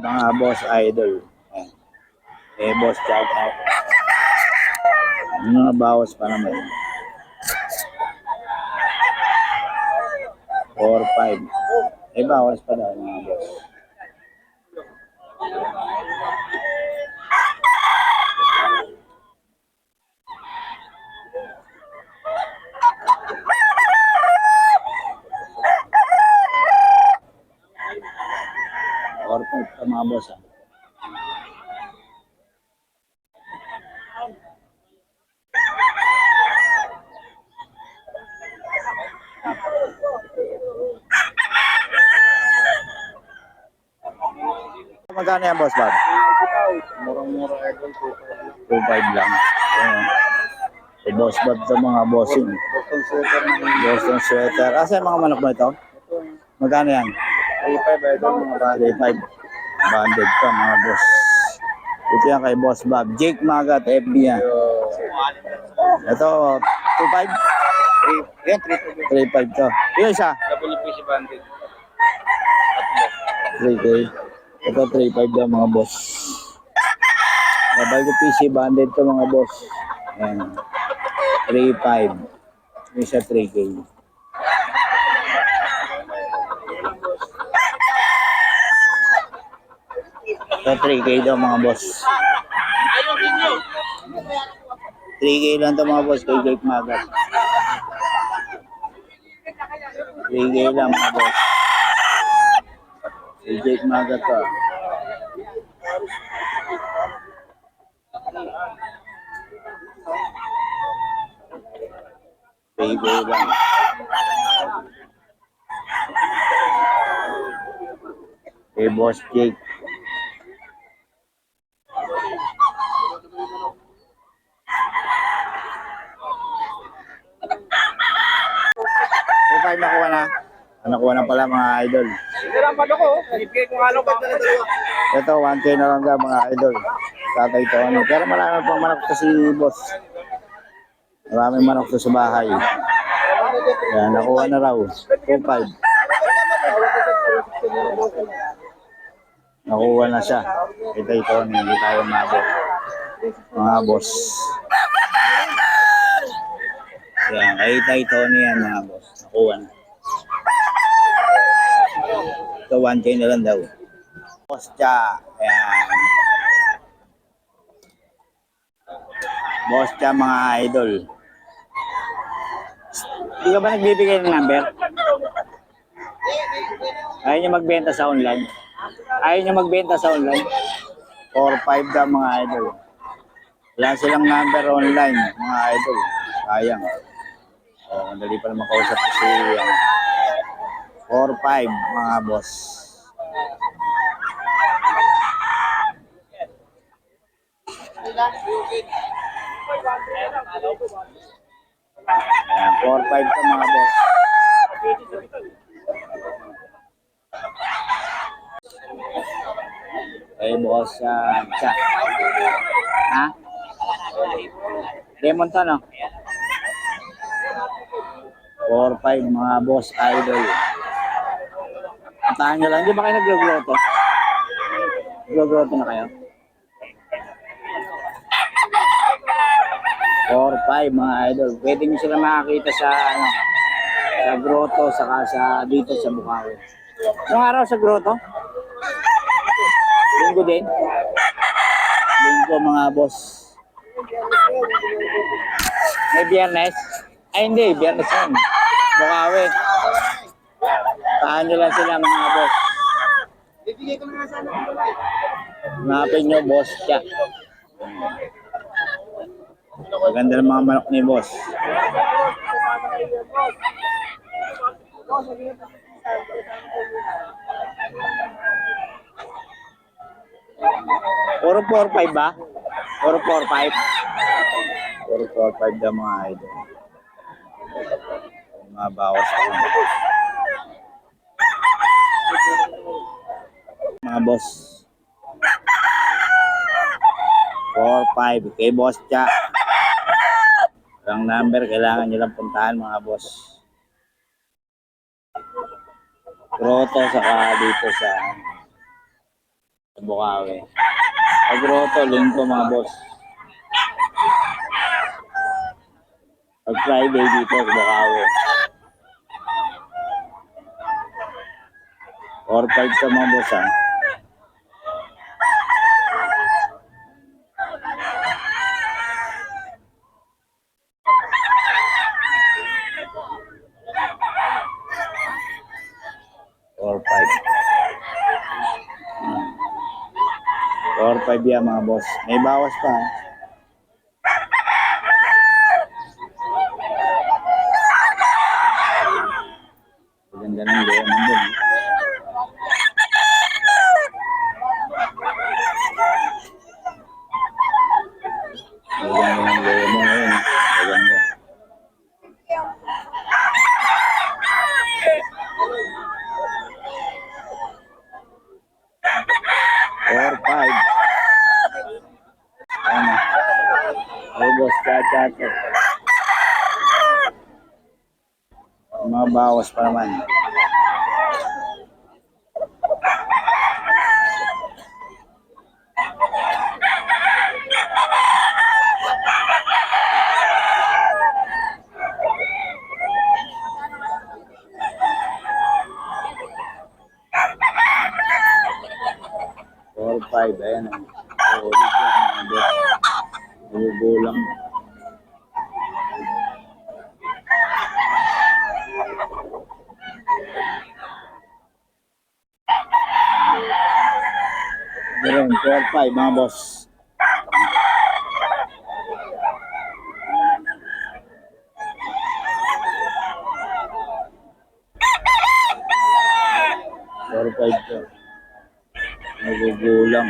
mga boss idol. Ayan. Boss, shout out. Mga bawas pa naman. 4-5. Bawas pa daw mga boss. Or pa mga boss. Magkano yan, boss Bob? Murang-mura idol, 2.5 lang. Boss Bob to mga bossing. Boston sweater na Boston sweater. Asa yung mga manok mo ito? Magkano yan? 3.5 idol, mga bali. 3.5. Banded to mga boss. Ito yan kay Boss Bob. Jake Magat, FB yan. Ito, 2.5? 3.5 to. Yung isa? WPC bandit. 3K. Ito 3.5 daw mga boss. Mabay ko PC banded to mga boss. Ayan. 3.5. Yung isa 3K. Ito 3K daw mga boss. 3K lang to mga boss kay Jake Magat. 3K lang mga boss. Kay Jake Magat to. Baby lang. Kay Boss Jake. Okay, nakuha na. Nakuha na pala mga idol. Hindi lang pa ako. Ibigay ko nga lang ba? Ito, 1K na lang daw mga idol. Tatay to ano. Pero marami pang manok to si boss. Maraming manok to sa bahay. Yan, nakuha na raw. 2.5. Nakuha na siya. Ito, hindi tayo mabot. Mga boss. Yan, kay Tony yan mga boss. Nakuha na. Ito, 1K na lang daw. Boss Cha. Ayan. Boss Cha mga idol. Hindi ka ba nagbibigay ng number? Ayaw niyo magbenta sa online? Ayaw niyo magbenta sa online? 4-5 daw mga idol. Wala silang number online mga idol. Sayang. Madali pa naman kausap ko si 4-5 mga boss. Ayan, 4-5 to mga boss. Boss Cha. Ha? Lemon to no? 4-5 mga boss idol. Tahan nyo lang. Hindi ba kayo nag-groto? Nag-groto na kayo? 4-5 mga idol. Pwede nyo sila makakita sa sa grotto saka sa dito sa Bukawi. Anong araw sa grotto? Linggo din. Linggo mga boss. May biyernes? Ay hindi, biyernes yun. Bukawi. Tahan nyo lang sila mga boss. Hanapin nyo boss siya. Maganda ng mga manok ni boss. Puro 4-5 ba? Puro 4-5? Puro 4-5 daw mga idol. Mga bawas ko. Mga boss. 4-5 kay boss Cha. Ang number, kailangan nyo lang puntahan mga boss. Grotto saka dito sa Bukawi. Pag-roto, linggo mga boss. Pag Friday dito sa Bukawi. 4-5 sa mga boss ha. Or 5 yan mga boss. May bawas pa. Maganda ng lemon dun. Maganda ng lemon ngayon. Maganda. Or 5. Ano? Ay boss, chachato. Mga bawas pa naman. Or 5, ayan. Ulit yan mga boss. Nagugulang. Meron, 4-5 mga boss. Or 5 to. Nagugulang.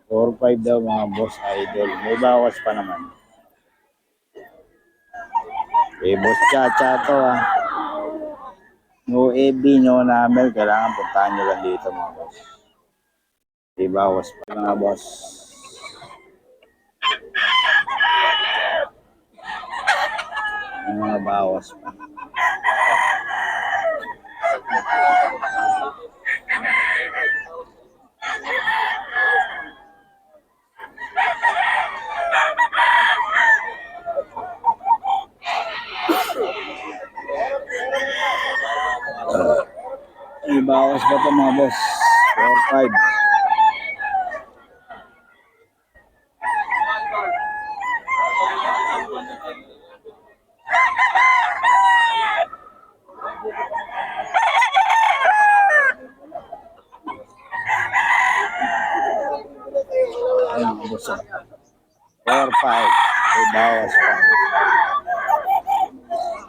Or 5 daw mga boss idol. May bawas pa naman. Boss Chacha to ah. No AB, no number. Kailangan puntahan nyo lang dito mga boss. May bawas pa mga boss. May mga bawas pa. May bawas pa ito mga boss. 4-5. Ayun mga boss. 4-5. May bawas pa.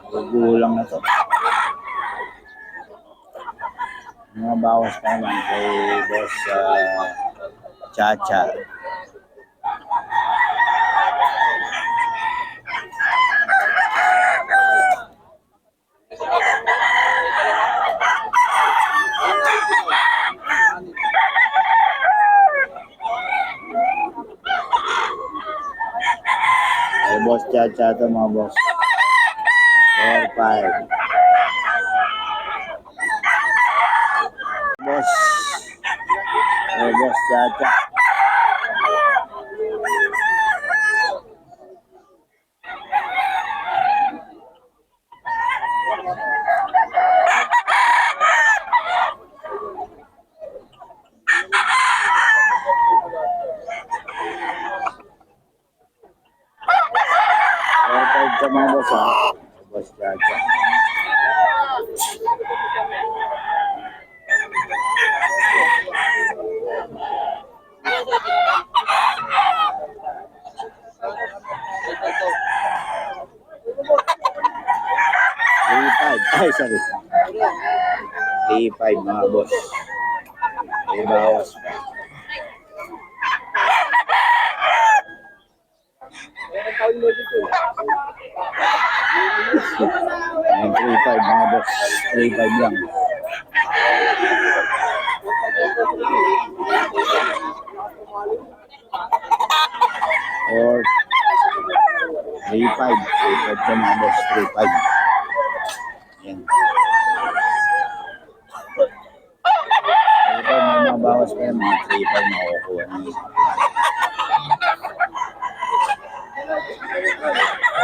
Gugulang na to. Mga bawas pa naman kay boss Chacha. Kay boss Chacha to mga boss. 4-5. Boss. Kay boss Chacha. Sa mga boss ha. Boss Chacha. Ay, sorry. 3-5 mga boss. May bawas pa. Ayan, 3-5 mga boss. 3-5 lang. 3.5. 3.5 to mga boss. 3.5. Yan. Ito, may mga bawas pa yan. Mga 3.5 makukuha niyo.